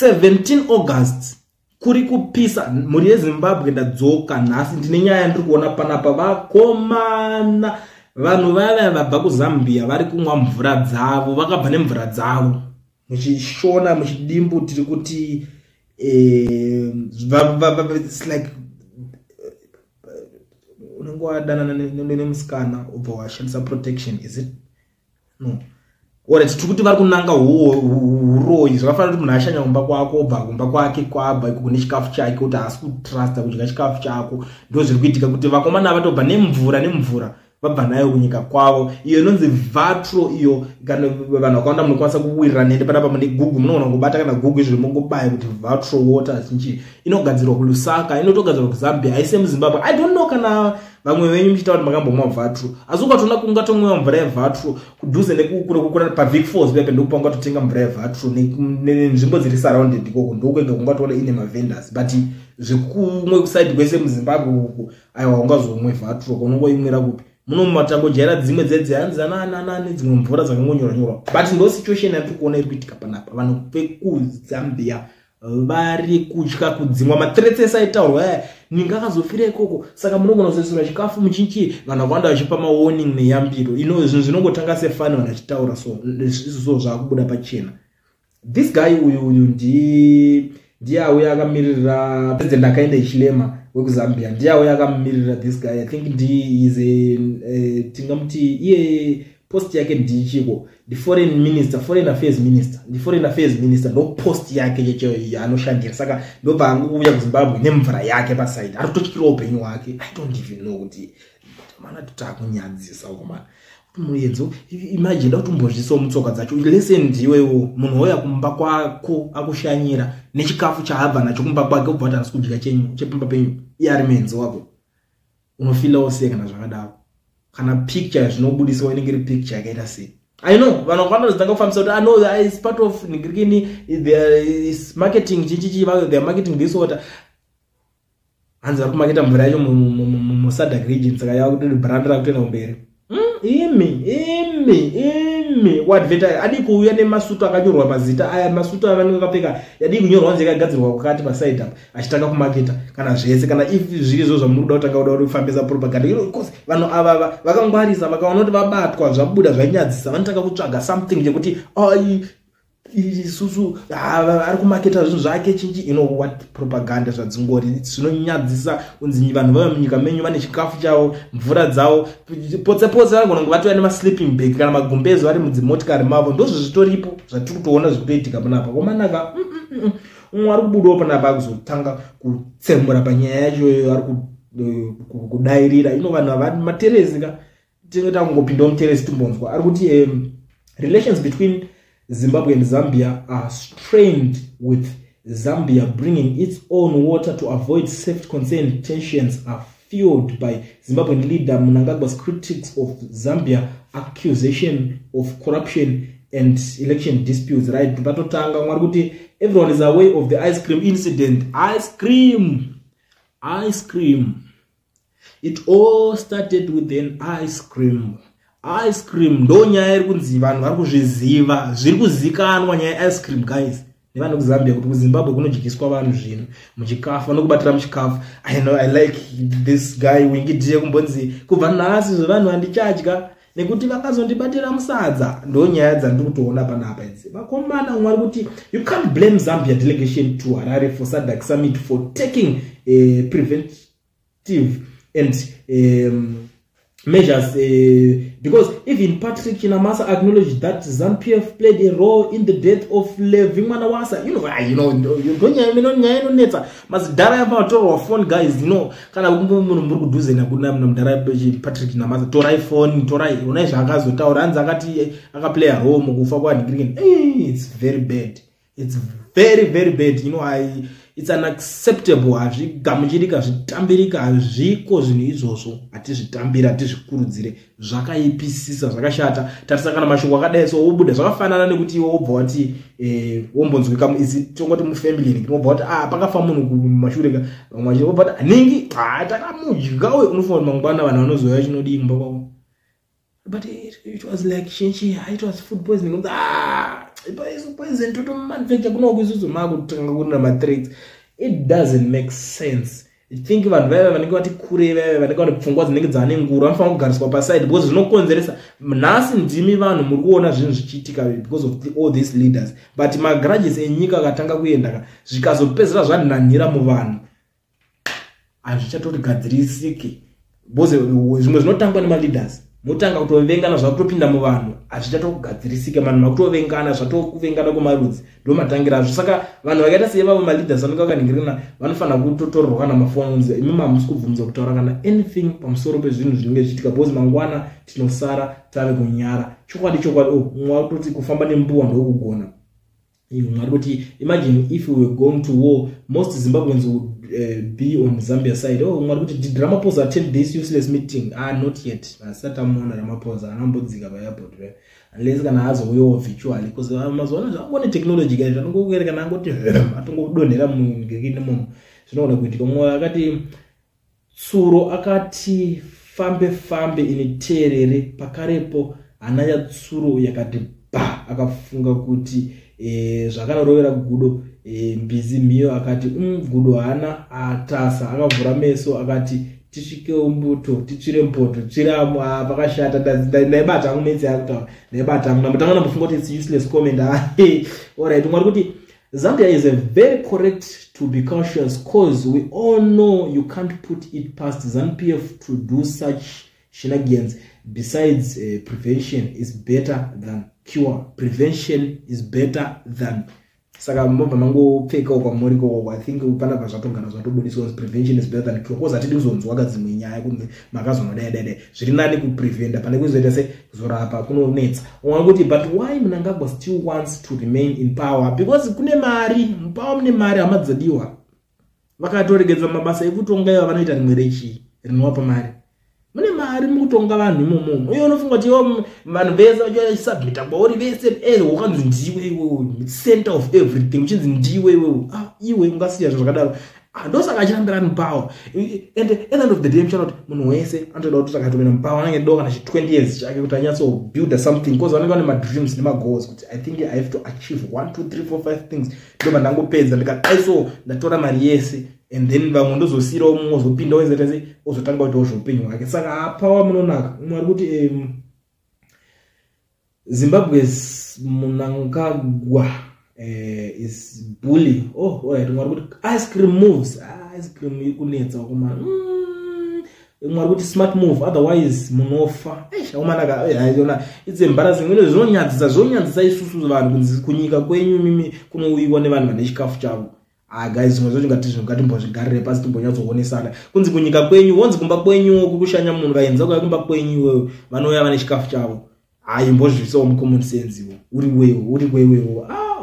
17 August kuri kupisa muri Zimbabwe ndadzoka nhasi ndine nyaya ndiri kuona panapa vakomana vanhu vaya vabva kuZambia vari kumwa mvura dzavo vakabva nemvura dzavo muchishona muchidimbu tiri kuti it's like unongowadana nemusikana ubva washandisa protection, is it? No. Alright, tiri kuti vari kunanga huroyi zvakafanira kuti munhu ashanya kumba kwako obva kumba kwake kwabva iko kune chikafu chake kuti haasi kutrusta kudya chikafu chako. Ndo zviri kuitika kuti vakomana vatobva nemvura vabva nayo kunyika kwavo. Iyo inonzi vatro. Iyo kana vanhu vakawanda munokwanisa kuwirira nende panapa mune Google munoona ngobata kana Google izvo mungobaya kuti vatro water zinji inogadzirwa kuLusaka, inotogadzirwa kuZambia, haisi muZimbabwe. I don't know kana vamwe venyu muchitaura kuti makambomwa vatro. Asi ukatoona kungatomwiwa mvura yevatro kudhuze nekukura paVic Falls pepe ndokupa ungatotenga mvura yevatro nenzvimbo dziri surrounded ikoko ndokwega ungatoona ine mavendors, but zvekumwe kuside kwese muZimbabwe uku aiwa ungazomwe vatro unongoimwira kupi munomatangojaira dzimwe dzedzianzanana dzimwe mvura dzakangonyorwa. But ndo situation yatiri kuona iri kuitika panapa. Vanhu vekuZambia vari kutya kudzimwa. Mathreats aitaurwa ningakazofira ikoko, saka munogona kusesura chikafu muchinchi. Vanhu vakawanda vachipa mawarning neyambiro. Zvinhu zvinongotanga sefani vanhu vachitaura so zvakubuda pachena. This guy uyu ndiye auya akamirira president akaenda ichilema wekuZambia. Ndiye auya akamirira this guy. I think is a tingamuti iye post yake ndichiko the foreign affairs minister ndo post yake cheche anoshandira. Saka ndo paanguya kuZimbabwe nemvura yake paside ari kutotyira upenyu hwake. I don't even know kuti mana tutakunyadzisa ukomana muyedzo. Imagine kuti umbozviso mutsoka dzacho. Listen ndiwewo munhu oya kumba kwako akushanyira nechikafu chaabva nacho kumba kwake ubva kuti kudya chenyu chepamba penyu iye ari menzo wako unofila oseka na zvakadaro. Kana picture zvinobudiswa inenge iri picture yakaita sei. I know vanhu vakawanda dzanga kufambisa kuti I know is part of nigirikini there is marketing chichichi they are marketing this water. Hanzi vari kumaketa mvura yacho muSadak region saka yava kuti brand rakutoenda kumberi. Imi wadveta adi kuuya nemasutu akanyorwa mazita aya masutu avanenge vakapfeka yadi kunyorwa nzi yakagadzirwa kwakati paside up achitanga kumaketa kana zvese kana if zviri izvo zvamunoda kutanga kufambisa propaganda. Because vanhu ava vakangwarisa vakaona kuti vabatwa zvabuda zvainyadzisa vanotanga kutsvaga something chekuti isusu ari kumaketa zvinhu zvake chinji. You know what propaganda zvadzingori zvinonyadzisa unzi vanhu vava munyika menyu vane chikafu chavo mvura dzavo potse vagona ngo vatova nemasleeping bag kana magumbezo vari mudzimotikari mavo. Ndozvo zvitoripo zvatiri kutoona zvikutoitika panapa. Komanaka umwe ari kubudawo panapa akuzotanga kutsembura panyaya yacho ari kudairira. Ino vanhu ava materezi ka tinge tangopindawo muterezi timbonzwa ari kuti relations between Zimbabwe and Zambia are strained, with Zambia bringing its own water to avoid safety-concerned tensions are fueled by Zimbabwean leader Mnangagwa's critics of Zambia accusation of corruption and election disputes. Right? Everyone is aware of the ice cream incident. Ice cream. It all started with an ice cream. Ice cream ndo nyaya iri kunzi vanhu vari kuzviziva zviri kuzikanwa nyaya ice cream guys nevanhu kuZambia kuti kuZimbabwe kunodyiswa vanhu zvinhu muchikafu vanokubatira muchikafu. I know I like this guy wingidiye kumbonzi kubva nhasi zvevanhu handichadya nekuti vakazondibatira musadza. Ndo nyaya dzandiri kutoona panapa idzi. Vakomana umwe ari kuti you can't blame Zambia delegation to Harare for SADC summit for taking preventive and measures because even Patrick Chinamasa acknowledged that ZANU-PF played a role in the death of Levi Mwanawasa. You know, mazidara yavatorwa phone guys, you know, kana munhu muri kudhuze nakuna mudara Patrick Chinamasa torai phone torai unai zvakazotaura anzi akati akaplay a role mukufa kwaNigerian. It's very bad. It's very bad. You know, it's unacceptable. Hazvigamuchirika zvitambirika hazviko zvinhu izvozvo hatizvitambira hatizvikurudzire zvakaipisisa zvakashata. Tarisa kana mashoko akadai so obuda zvakafanana nekuti iwe wobva wati wombonzwe kamuizi tongoti mufamily niki wobva wati pakafa munhu kumashure vamwe wobva wati ningi takamudya uye unofanira mangwana vanhu vanozouya chinodii kumba kwako. But it was like shinchi, it was food poisoning. poison to manufacture kuno kuzuzu makutanga kuna matrix. It doesn't make sense. I think vanhu vaya vanenge vati kure vaya vanenge vane pfungwa dzinenge dzane nguru vanofanira kugariswa paside because zvinokonzeresa nhasi ndimi vanhu muri kuona zvinhu zvichiitika because of all these leaders, but magrudges enyika akatanga kuenda zvikazopedzera zvanhanhira muvanhu hazvichatori gadzirisiki because zvimwe zvinotangwa nemaleaders. Mutanga kutovengana zvakutopinda muvanhu hazvichatogadzirisika, vanhu vakutovengana zvatokuvengana kwemarudzi ndo matangira azvo. Saka vanhu vakaita sevavo maleaders vanenge vakaningirana vanofanira kutotorerwa kana mafoni imi mamusi kubvunza kutaura kana anything pamusoro pezvinhu zvinenge zvichiitika because mangwana tinosara tave kunyara. Chokwadi mwari kuti kufamba nembuwa ndokugona. Mwari kuti imagine if we were going to war, most Zimbabweans would be on Zambia side. Mwari kuti did Ramaphosa attend this useless meeting? Not yet. Asatamona Ramaphosa anambodzika pa airport unless kana azouyawo virtually because mazuva zvakone technology guys vanongokuereka nangoti atongodonhera mungekini mumo zvinoona kuitika. Mumwe akati tsuro akati fambe initerere pakarepo hana yatsuro yakati ba akafunga kuti zvakarovera gudo mbizi mhiyo akati gudo hana atasa akavhura meso akati tisvike umbuto titsvire mpoto tsviramo pakashata ndaibata hangu metsi yakutaura ndaibata hangu ndamutanga ndambofunga kuti it's useless comment. Alright, mwari kuti Zambia is a very correct to be cautious because we all know you can't put it past ZANU-PF to do such shenanigans. Besides, prevention is better than cure. Prevention is better than. Saka mbomba mango pfeka kwa moriko. I think upana pa zvatongana zvatobudiswa prevention is better than cure. Because atidi kuzonzwa kadzimwe nyaya kuti makazono dede. Zviri nani kupreventa pane kuzoita se kuzorapa kunonetsa. Ungakuti but why Mnangagwa still wants to remain in power? Because kune mari, power mune mari amadzadiwa. Vakatoregedza mabasa ekutonga iva vanoita rimwe rechi rinowapa mari. Mune mari mukutonga vanhu imomo. Uyo unofunga kuti vanhu vese vachisubmita kwauri vese ukanzi ndiwe iwewe center of everything uchinzi ndiwe iwewe iwe ungasiya zvakadaro ndosaka achirambira mupower and at the end of the day mchanoti munhu wese anotoda kuti akatomena mupower anenge doka na 20 years chake kuti anyatso build something because vanenge vane madreams nemagoals kuti I think I have to achieve 1 2 3 4 5 things ndo mandangopedza ndikadaiso ndatora mari yese and then vamwe ndozosira umwe ozopinda wenzete ozotanga kuti ozvopenyu hwake. Saka power munonaka mwari kuti Zimbabwe's Mnangagwa is bully. Alright, mwari kuti ice cream moves. Ice cream ikunetsa kuma mwari kuti smart move otherwise munofa. Umanaka ayona it's embarrassing. Zvonyadzisa isusu vanhu kunyika kwenyu mimi kunowiwa nevanhu vane chikafu chavo. Guys, ngatimbozvigarire pasi timbonyatsokuonesana kunzi kunyika kwenyu wonzi kumba kwenyu kukushanya munhu vaenza kuya kumba kwenyu wewe vanouya vane chikafu chavo imbozvisawo mucommon sense uri wewe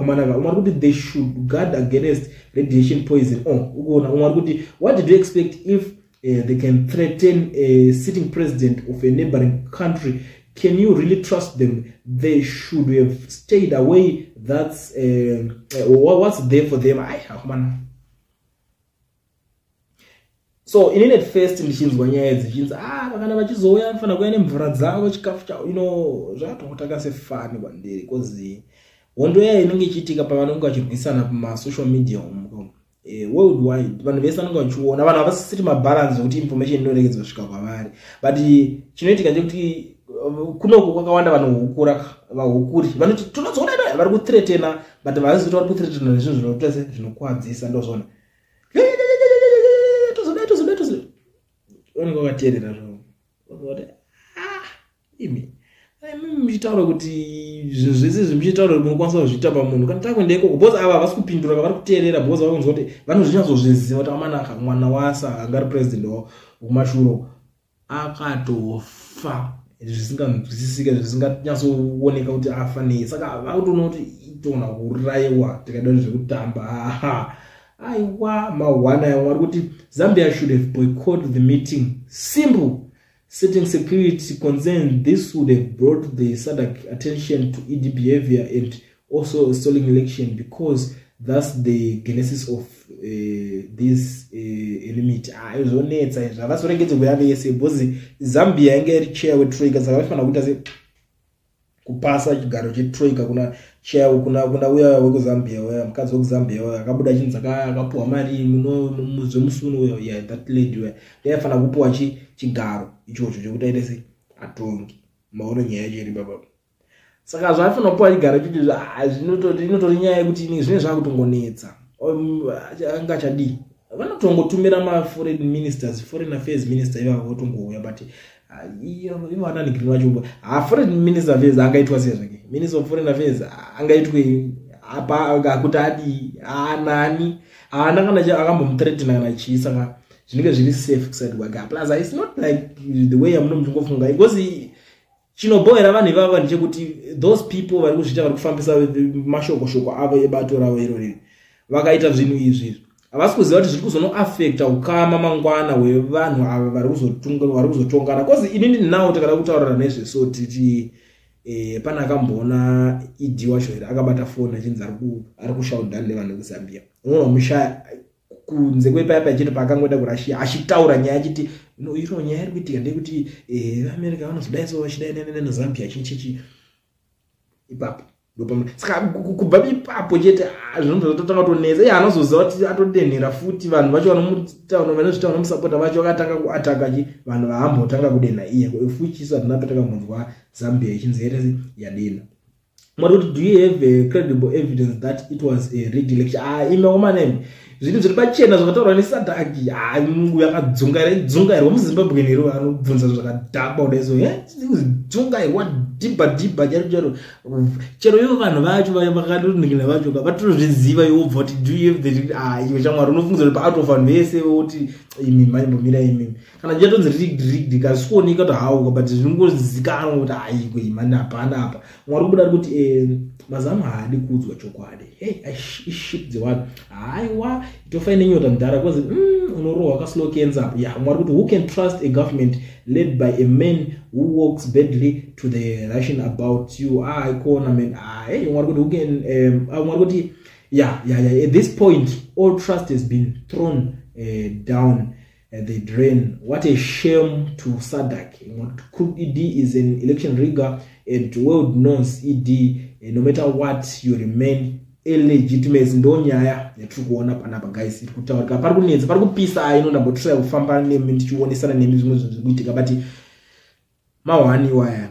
umanaka umari kuti they should guard against radiation poison. Ukuona umari kuti what did you expect if they can threaten a sitting president of a neighboring country? Can you really trust them? They should have stayed away. That's what's there for them. So in it first ndichinzwa nyaya dzichinzi vakana vachizouya vanofana kuya nemvura dzavo chikafu chavo zvatokutaka sefani kwandiri because hondo yaya inenge ichiitika pavanenge vachirwisana pamasocial media worldwide vanhu vese vanenge vachiona vanhu havasisiri mabalance kuti information inoregedzwa kusvika kwavari but chinoitika ndekuti kunoko kwakawanda vanhu vahukuri vanoti tonozoona vari kuthreatena but havasi kuti vari kuthreatena nezvinhu zvinotese zvinokuwadzisa ndozvona vanenge vakateerera zvavo imi muchitaura kuti zvinhu zvese zvimuchitaura kuti munokwanisa kuzviita pamunhu kana takuenda ikoko because ava havasi kupindura vari kuteerera because vakunzwa kuti vanozvinyatsozviziva kuti amanaka mwana wasa anga ari president womashuro akatofa zvisinganzwisisika zvisinganyatsooneka kuti afa nei. Saka vakutoona kuti itona kurayiwa tikada zvekutamba aiwa mahwana yavari kuti Zambia should have boycotted the meeting. Simple. Setting security concerns, this would have brought the SADC attention to ED behavior and also stalling election because that's the genesis of this enmity. Zvonetsa zvavasorengedze kuyave yese because Zambia inge iri chair wetroika saka vafana kuita se kupasa chigaro chetroika kuna chao kuna uya wekuzambia uya mukadzi wekuzambia uya akabuda chinhu akapuwa mari muzwe musunu uyo yeah that lady uya ndiyafana kupuwa chigaro ichocho chekuti aite se atongi maona nyaya chiri baba. Saka zvafana kupuwa chigaro chicho inotori nyaya yekuti zvine zvakutongonetsa anga chadi vanotongotumira ma foreign ministers, foreign affairs minister ivavo votongouya but ivo ananigrino vacho foreign minister affairs angaitwa sei zvake minister of foreign affairs angaitwe apa kuti adi nani haana kana akambomuthreatina kana chii saka zvinenge zviri safe kuside kwake plus it's not like the way amunomutongofunga because chinobohera vanhu ivava ndechekuti those people vari kuzviita vari kufambisa mashoko avo ebato ravo irori vakaita zvinhu izvi havasi kuziva kuti zviri kuzonoaffecta ukama mangwana hwevanhu ava vari kuzotongana because inini ndinawo takada kutaurira nezve so titi pana akamboona id wacho here akabata foni achinzi ari kushaudhana nevanhu vekuzambia unoona musha kunze kwepaipa chete paakangoenda kurussia achitaura nyaya achiti iro nyaya iri kuitika ndeyekuti america vanozodai so vachidai nezambia chichichi ipapo saka kubva ipapo chete zvinototanga kutonetsa anozoziva kuti atodenhera futi vanhu vacho vanozvita vanomusapota vacho vakatanga kuataka vanhu vaambotanga kudenha iye fuchisa tinapetaka munzwa zambia ichinzi ere yadenha mwari kuti do you have a credible evidence that it was a rigged election imeomanemi zvinhu zviri pachena zvakataurwa nesadhaki mungu yakadzungairwa muzimbabwenero anobvunza zvakadhaba kudaiso dzungairwa dhibha chero ivo vanhu vacho vakatoningira vacho vatozviziva iwobva kuti do you have the iwe chamwari unofungiza kuti pa-out of vanhu vese kuti imi maimbomira imimi kana njatonzi rigged kasikuoneka kuti hauka but zvinongozikanwa kuti haikwe imani hapana apa mwari kubuda ari kuti mazamu haadi kuudzwa chokwadi iship dzevanhu haiwa itofaine nyota mudhara because unorohwa kaslokenza mwari kuti who can trust a government led by a man who walks badly to the Russian about you ikona man mwari kuti who can mwari kuti at this point all trust has been thrown down the drain. What a shame to SADC. ED is an election rigger and world knows ED no matter what you remain illegitimate. Ndo nyaya yatiri kuona panapa guys iri kutaurika pari kunetsa pari kupisa inondambotsaya kufamba nemi ndichionesana nemi zvimwe zvikuitika but mawani waya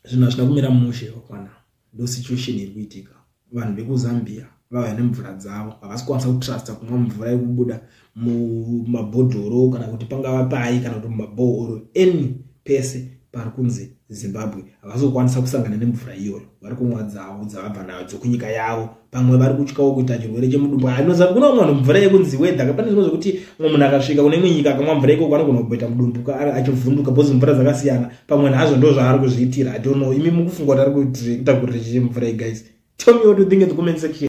zvinhu hazvina kumira mushe wakwana ndo situation iri kuitika vanhu vekuzambia vava nemvura dzavo havasi kwanisa kutrusta kumwa mvura yekubuda mumabhodhoro kana kuti pangava pai kana kuti mumabhohoro eni pese pari kunze Zimbabwe havasi kukwanisa kusangana nemvura iyoyo vari kumwa dzavo dzavabva nadzo kunyika yavo pamwe vari kutyawo kuita chirwere chemudumbu inoziva kuna mwana mvura yekunzi wedha pane zvimwe zvokuti mumwe munhu akasvika kune imwe nyika akamwa mvura ikoko anogona kuita mudumbu achivhunduka bhozi mvura dzakasiyana pamwe nazvo ndo zvaari kuzviitira I don't know imi mukufunga kuti ari kuita kuti mvura guys tell me what you think in the comment section.